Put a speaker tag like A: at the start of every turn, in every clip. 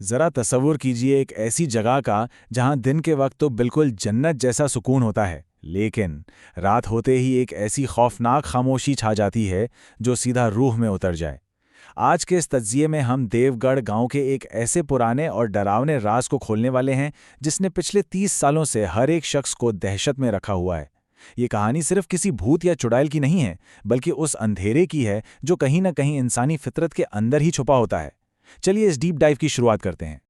A: जरा तसव्वुर कीजिए एक ऐसी जगह का जहां दिन के वक्त तो बिल्कुल जन्नत जैसा सुकून होता है, लेकिन रात होते ही एक ऐसी खौफनाक खामोशी छा जाती है जो सीधा रूह में उतर जाए। आज के इस तज्जिये में हम देवगढ़ गांव के एक ऐसे पुराने और डरावने राज को खोलने वाले हैं जिसने पिछले 30 सालों से हर एक शख्स को दहशत में रखा हुआ है। ये कहानी सिर्फ किसी भूत या चुड़ैल की नहीं है, बल्कि उस अंधेरे की है जो कहीं न कहीं इंसानी फितरत के अंदर ही छुपा होता है। चलिए इस डीप डाइव की शुरुआत करते हैं।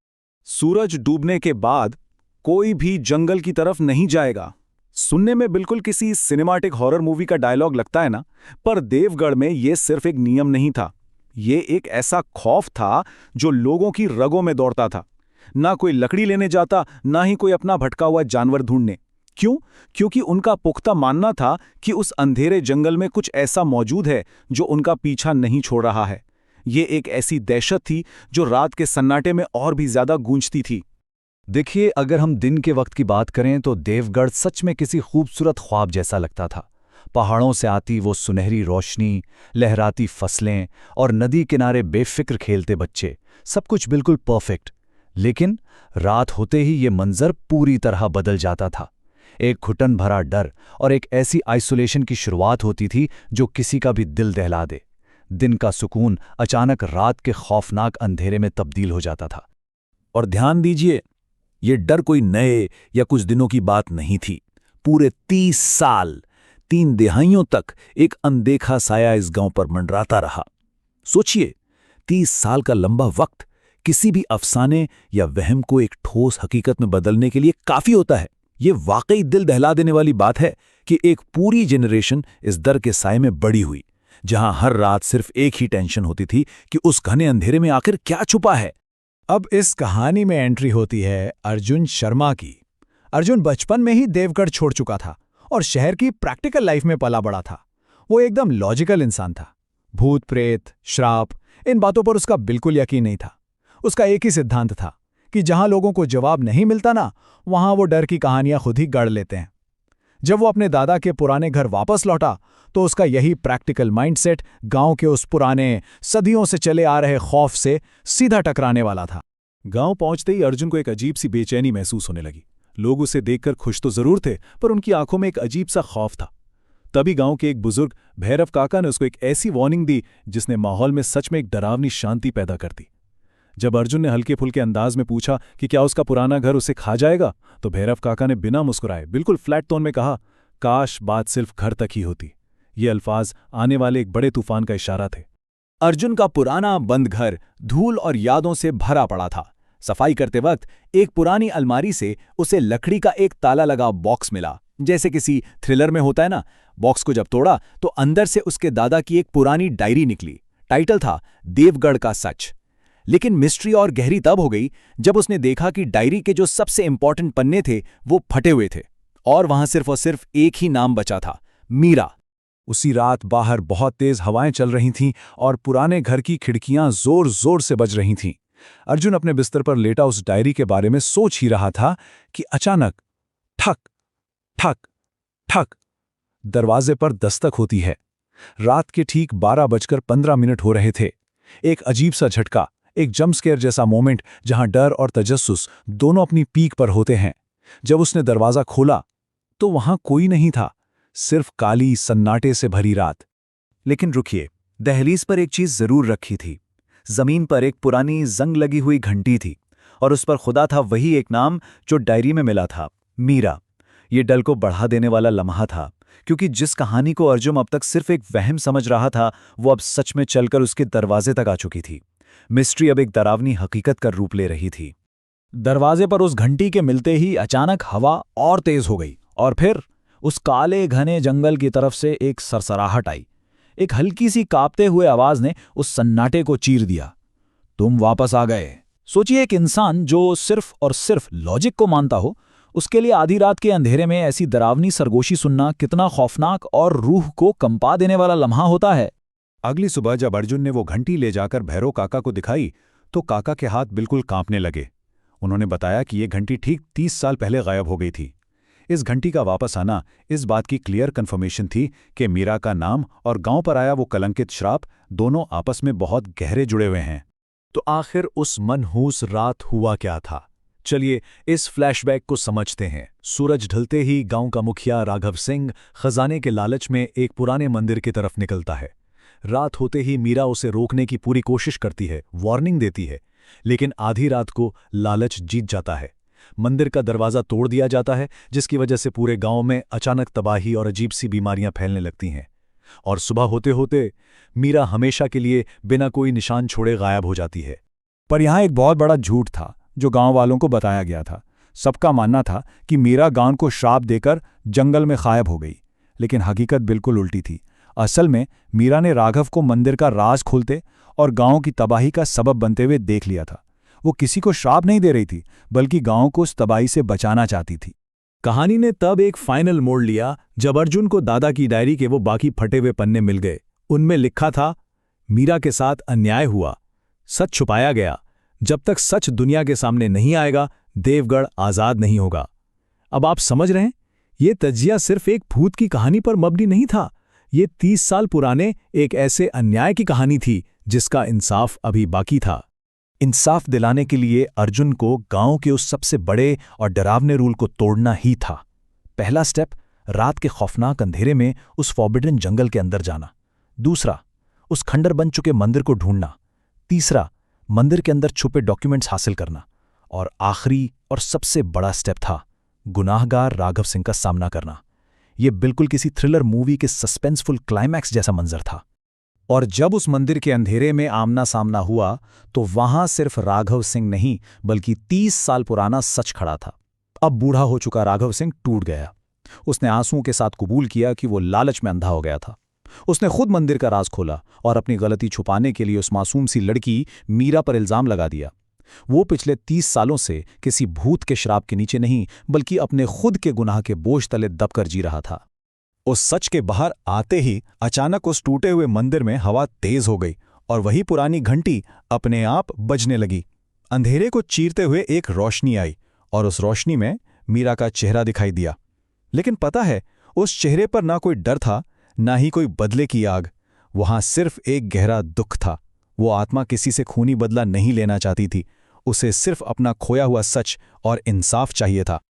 B: सूरज डूबने के बाद कोई भी जंगल की तरफ नहीं जाएगा। सुनने में बिल्कुल किसी सिनेमैटिक हॉरर मूवी का डायलॉग लगता है ना, पर देवगढ़ में ये सिर्फ एक नियम नहीं था। ये एक ऐसा खौफ था जो लोगों की रगों में दौड़ता था। ना कोई लकड़ी लेने जाता, ना ही कोई अपना भटका हुआ जानवर ढूंढने। क्यों? क्योंकि उनका पुख्ता मानना था कि उस अंधेरे जंगल में कुछ ऐसा मौजूद है जो उनका पीछा नहीं छोड़ रहा है। ये एक ऐसी दहशत थी जो रात के सन्नाटे में और भी ज्यादा गूंजती थी।
C: देखिए, अगर हम दिन के वक्त की बात करें तो देवगढ़ सच में किसी खूबसूरत ख्वाब जैसा लगता था। पहाड़ों से आती वो सुनहरी रोशनी, लहराती फसलें और नदी किनारे बेफिक्र खेलते बच्चे, सब कुछ बिल्कुल परफेक्ट। लेकिन रात होते ही ये मंजर पूरी तरह बदल जाता था। एक घुटन भरा डर और एक ऐसी आइसोलेशन की शुरुआत होती थी जो किसी का भी दिल दहला दे। दिन का सुकून अचानक रात के खौफनाक अंधेरे में तब्दील हो जाता था।
D: और ध्यान दीजिए, ये डर कोई नए या कुछ दिनों की बात नहीं थी। पूरे 30 साल, 3 दिहाइयों तक एक अनदेखा साया इस गांव पर मंडराता रहा। सोचिए, 30 साल का लंबा वक्त किसी भी अफसाने या वहम को एक ठोस हकीकत में बदलने के लिए काफी होता है। ये वाकई दिल दहला देने वाली बात है कि एक पूरी जनरेशन इस डर के साए में बड़ी हुई, जहां हर रात सिर्फ एक ही टेंशन होती थी कि उस घने अंधेरे में आखिर क्या छुपा है।
A: अब इस कहानी में एंट्री होती है अर्जुन शर्मा की। अर्जुन बचपन में ही देवगढ़ छोड़ चुका था और शहर की प्रैक्टिकल लाइफ में पला बड़ा था। वो एकदम लॉजिकल इंसान था। भूत प्रेत, श्राप, इन बातों पर उसका बिल्कुल यकीन नहीं था। उसका एक ही सिद्धांत था कि जहां लोगों को जवाब नहीं मिलता ना, वहां वो डर की कहानियां खुद ही गढ़ लेते हैं। जब वो अपने दादा के पुराने घर वापस लौटा तो उसका यही प्रैक्टिकल माइंडसेट गांव के उस पुराने सदियों से चले आ रहे खौफ से सीधा टकराने वाला था।
B: गांव पहुंचते ही अर्जुन को एक अजीब सी बेचैनी महसूस होने लगी। लोग उसे देखकर खुश तो जरूर थे, पर उनकी आंखों में एक अजीब सा खौफ था। तभी गांव के एक बुजुर्ग भैरव काका ने उसको एक ऐसी वार्निंग दी जिसने माहौल में सच में एक डरावनी शांति पैदा कर दी। जब अर्जुन ने हल्के फुल्के अंदाज में पूछा कि क्या उसका पुराना घर उसे खा जाएगा, तो भैरव काका ने बिना मुस्कुराए बिल्कुल फ्लैट टोन में कहा, काश बात सिर्फ घर तक ही होती। ये अल्फाज आने वाले एक बड़े तूफान का इशारा थे।
D: अर्जुन का पुराना बंद घर धूल और यादों से भरा पड़ा था। सफाई करते वक्त एक पुरानी अलमारी से उसे लकड़ी का एक ताला लगा बॉक्स मिला, जैसे किसी थ्रिलर में होता है ना। बॉक्स को जब तोड़ा तो अंदर से उसके दादा की एक पुरानी डायरी निकली। टाइटल था देवगढ़ का सच। लेकिन मिस्ट्री और गहरी तब हो गई जब उसने देखा कि डायरी के जो सबसे इंपॉर्टेंट पन्ने थे वो फटे हुए थे और वहां सिर्फ और सिर्फ एक ही नाम बचा था, मीरा।
B: उसी रात बाहर बहुत तेज हवाएं चल रही थीं और पुराने घर की खिड़कियां जोर जोर से बज रही थीं। अर्जुन अपने बिस्तर पर लेटा उस डायरी के बारे में सोच ही रहा था कि अचानक ठक ठक ठक दरवाजे पर दस्तक होती है। रात के ठीक 12:15 हो रहे थे। एक अजीब सा झटका, एक जंप स्केयर जैसा मोमेंट जहां डर और तजस्सुस दोनों अपनी पीक पर होते हैं। जब उसने दरवाजा खोला तो वहां कोई नहीं था, सिर्फ काली सन्नाटे से भरी रात।
C: लेकिन रुकिए, दहलीज पर एक चीज जरूर रखी थी। जमीन पर एक पुरानी जंग लगी हुई घंटी थी और उस पर खुदा था वही एक नाम जो डायरी में मिला था, मीरा। ये डर को बढ़ा देने वाला लम्हा था, क्योंकि जिस कहानी को अर्जुन अब तक सिर्फ एक वहम समझ रहा था वो अब सच में चलकर उसके दरवाजे तक आ चुकी थी। मिस्ट्री अब एक डरावनी हकीकत का रूप ले रही थी।
A: दरवाजे पर उस घंटी के मिलते ही अचानक हवा और तेज हो गई और फिर उस काले घने जंगल की तरफ से एक सरसराहट आई। एक हल्की सी कांपते हुए आवाज ने उस सन्नाटे को चीर दिया। तुम वापस आ गए। सोचिए, एक इंसान जो सिर्फ और सिर्फ लॉजिक को मानता हो, उसके लिए आधी रात के अंधेरे में ऐसी डरावनी सरगोशी सुनना कितना खौफनाक और रूह को कंपा देने वाला लम्हा होता है।
B: अगली सुबह जब अर्जुन ने वो घंटी ले जाकर भैरव काका को दिखाई तो काका के हाथ बिल्कुल कांपने लगे। उन्होंने बताया कि ये घंटी ठीक 30 साल पहले गायब हो गई थी। इस घंटी का वापस आना इस बात की क्लियर कन्फर्मेशन थी कि मीरा का नाम और गांव पर आया वो कलंकित श्राप दोनों आपस में बहुत गहरे जुड़े हुए हैं। तो आखिर उस मनहूस रात हुआ क्या था? चलिए इस फ्लैशबैक को समझते हैं। सूरज ढलते ही गांव का मुखिया राघव सिंह खजाने के लालच में एक पुराने मंदिर की तरफ निकलता है। रात होते ही मीरा उसे रोकने की पूरी कोशिश करती है, वार्निंग देती है, लेकिन आधी रात को लालच जीत जाता है। मंदिर का दरवाज़ा तोड़ दिया जाता है, जिसकी वजह से पूरे गांव में अचानक तबाही और अजीब सी बीमारियां फैलने लगती हैं। और सुबह होते होते मीरा हमेशा के लिए बिना कोई निशान छोड़े गायब हो जाती है।
C: पर यहाँ एक बहुत बड़ा झूठ था जो गांव वालों को बताया गया था। सबका मानना था कि मीरा गांव को श्राप देकर जंगल में गायब हो गई, लेकिन हकीकत बिल्कुल उल्टी थी। असल में मीरा ने राघव को मंदिर का राज खोलते और गांव की तबाही का सबब बनते हुए देख लिया था। वो किसी को श्राप नहीं दे रही थी, बल्कि गांव को उस तबाही से बचाना चाहती थी।
B: कहानी ने तब एक फाइनल मोड़ लिया जब अर्जुन को दादा की डायरी के वो बाकी फटे हुए पन्ने मिल गए। उनमें लिखा था, मीरा के साथ अन्याय हुआ, सच छुपाया गया। जब तक सच दुनिया के सामने नहीं आएगा, देवगढ़ आजाद नहीं होगा। अब आप समझ रहे हैं, ये तजिया सिर्फ एक भूत की कहानी पर मबनी नहीं था। ये 30 साल पुराने एक ऐसे अन्याय की कहानी थी जिसका इंसाफ अभी बाकी था।
C: इंसाफ दिलाने के लिए अर्जुन को गांव के उस सबसे बड़े और डरावने रूल को तोड़ना ही था। पहला स्टेप, रात के खौफनाक अंधेरे में उस फॉरबिडन जंगल के अंदर जाना। दूसरा, उस खंडर बन चुके मंदिर को ढूंढना। तीसरा, मंदिर के अंदर छुपे डॉक्यूमेंट्स हासिल करना। और आखिरी और सबसे बड़ा स्टेप था गुनाहगार राघव सिंह का सामना करना। यह बिल्कुल किसी थ्रिलर मूवी के सस्पेंसफुल क्लाइमैक्स जैसा मंजर था। और जब उस मंदिर के अंधेरे में आमना सामना हुआ तो वहां सिर्फ राघव सिंह नहीं, बल्कि 30 साल पुराना सच खड़ा था। अब बूढ़ा हो चुका राघव सिंह टूट गया। उसने आंसुओं के साथ कबूल किया कि वो लालच में अंधा हो गया था। उसने खुद मंदिर का राज खोला और अपनी गलती छुपाने के लिए उस मासूम सी लड़की मीरा पर इल्जाम लगा दिया। वो पिछले 30 सालों से किसी भूत के श्राप के नीचे नहीं, बल्कि अपने खुद के गुनाह के बोझ तले दबकर जी रहा था।
B: उस सच के बाहर आते ही अचानक उस टूटे हुए मंदिर में हवा तेज हो गई और वही पुरानी घंटी अपने आप बजने लगी। अंधेरे को चीरते हुए एक रोशनी आई और उस रोशनी में मीरा का चेहरा दिखाई दिया। लेकिन पता है, उस चेहरे पर ना कोई डर था, ना ही कोई बदले की आग। वहां सिर्फ एक गहरा दुख था। वो आत्मा किसी से खूनी बदला नहीं लेना चाहती थी। उसे सिर्फ अपना खोया हुआ सच और इंसाफ चाहिए था।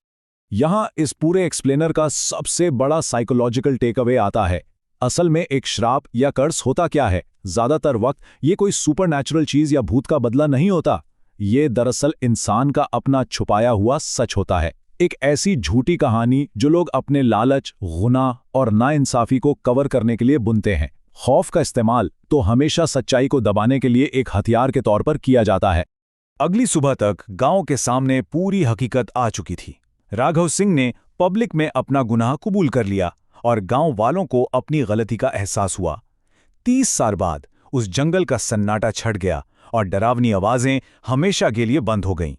B: यहां इस पूरे एक्सप्लेनर का सबसे बड़ा साइकोलॉजिकल टेक अवे आता है। असल में एक श्राप या कर्स होता क्या है? ज्यादातर वक्त ये कोई सुपरनैचुरल चीज या भूत का बदला नहीं होता। ये दरअसल इंसान का अपना छुपाया हुआ सच होता है। एक ऐसी झूठी कहानी जो लोग अपने लालच, गुनाह और नाइंसाफी को कवर करने के लिए बुनते हैं। खौफ का इस्तेमाल तो हमेशा सच्चाई को दबाने के लिए एक हथियार के तौर पर किया जाता है। अगली सुबह तक गांव के सामने पूरी हकीकत आ चुकी थी। राघव सिंह ने पब्लिक में अपना गुनाह कबूल कर लिया और गांव वालों को अपनी गलती का एहसास हुआ। 30 साल बाद उस जंगल का सन्नाटा छट गया और डरावनी आवाजें हमेशा के लिए बंद हो गईं।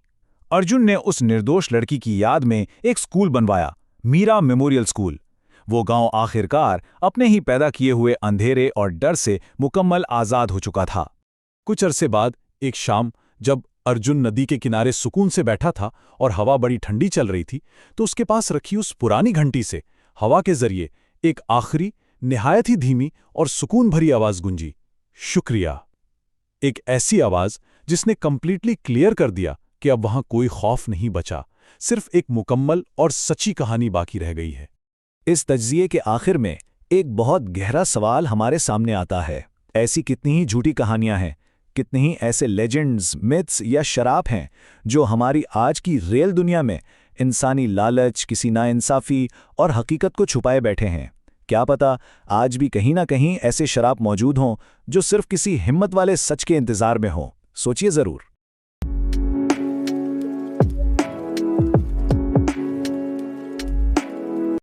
B: अर्जुन ने उस निर्दोष लड़की की याद में एक स्कूल बनवाया, मीरा मेमोरियल स्कूल। वो गांव आखिरकार अपने ही पैदा किए हुए अंधेरे और डर से मुकम्मल आजाद हो चुका था। कुछ अरसे बाद एक शाम जब अर्जुन नदी के किनारे सुकून से बैठा था और हवा बड़ी ठंडी चल रही थी, तो उसके पास रखी उस पुरानी घंटी से हवा के जरिए एक आखिरी, निहायत ही धीमी और सुकून भरी आवाज गूंजी, शुक्रिया। एक ऐसी आवाज जिसने कंप्लीटली क्लियर कर दिया कि अब वहां कोई खौफ नहीं बचा, सिर्फ एक मुकम्मल और सच्ची कहानी बाकी रह गई है।
C: इस तज्जिए के आखिर में एक बहुत गहरा सवाल हमारे सामने आता है। ऐसी कितनी ही झूठी कहानियां हैं, कितने ही ऐसे लेजेंड्स, मिथ्स या शराप हैं जो हमारी आज की रियल दुनिया में इंसानी लालच, किसी नाइंसाफी और हकीकत को छुपाए बैठे हैं। क्या पता आज भी कहीं ना कहीं ऐसे शराप मौजूद हों जो सिर्फ किसी हिम्मत वाले सच के इंतजार में हों। सोचिए जरूर।